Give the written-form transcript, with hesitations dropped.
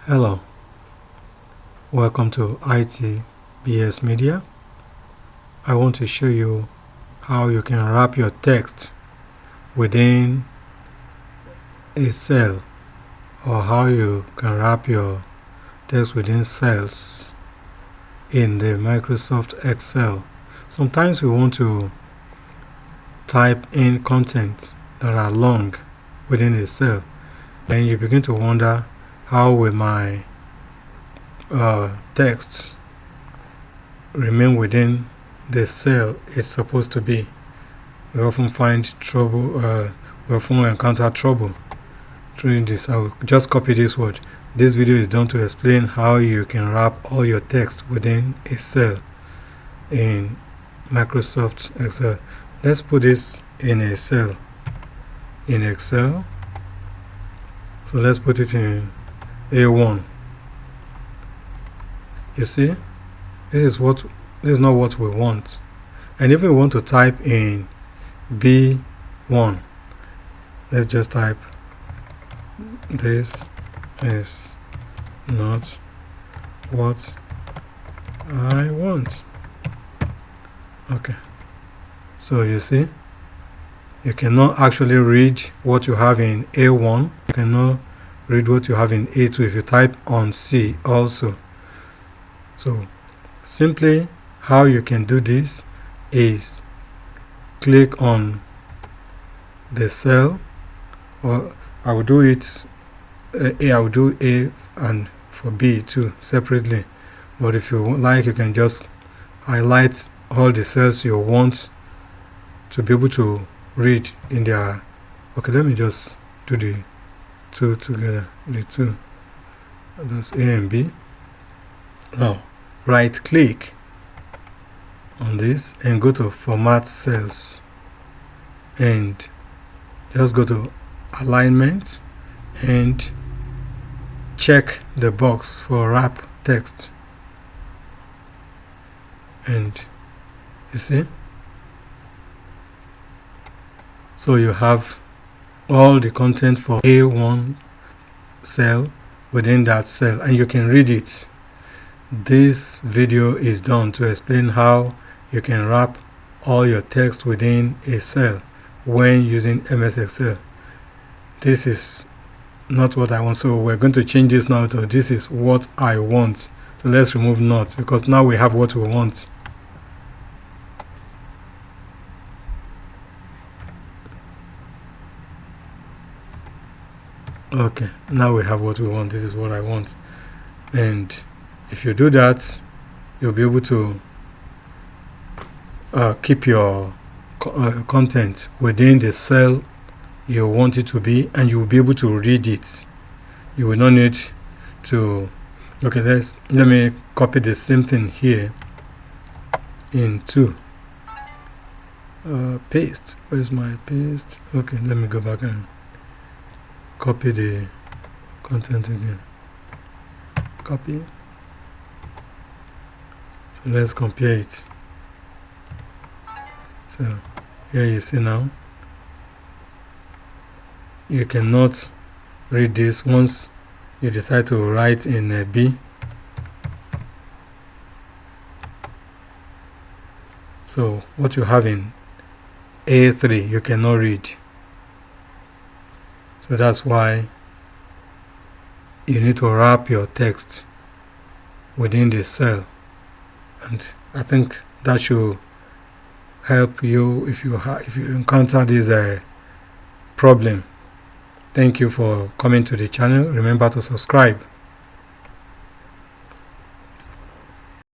Hello, welcome to ITBS Media. I want to show you how you can wrap your text within a cell, or how you can wrap your text within cells in the Microsoft Excel. Sometimes we want to type in content that are long within a cell, and you begin to wonder, how will my text remain within the cell it's supposed to be? We often find trouble, we often encounter trouble doing this. I'll just copy this word. This video is done to explain how you can wrap all your text within a cell in Microsoft Excel. Let's put this in a cell in Excel. So let's put it in A1. You see, this is not what we want. And if we want to type in B1, let's just type, this is not what I want. Okay, so you see, you cannot actually read what you have in A1. You cannot read what you have in A2 if you type on C also. So simply how you can do this is click on the cell, or I will do it I will do A and for B too separately, but if you like, you can just highlight all the cells you want to be able to read in their. Okay, let me just do the two together, the two, that's A and B. Now right click on this and go to format cells and just go to alignment and check the box for wrap text, and you see, so you have all the content for A1 cell within that cell, and you can read it. This video is done to explain how you can wrap all your text within a cell when using MS Excel. This is not what I want, so we're going to change this now to this is what I want. So let's remove not, because now we have what we want. Okay, now we have what we want. This is what I want. And if you do that, you'll be able to keep your content within the cell you want it to be, and you will be able to read it. You will not need to. Okay, let me copy the same thing here into paste. Where's my paste? Okay, let me go back and copy the content again. Copy. So let's compare it. So here you see now, you cannot read this once you decide to write in B. So what you have in A3 you cannot read. So that's why you need to wrap your text within the cell, and I think that should help you if you encounter this problem. Thank you for coming to the channel. Remember to subscribe.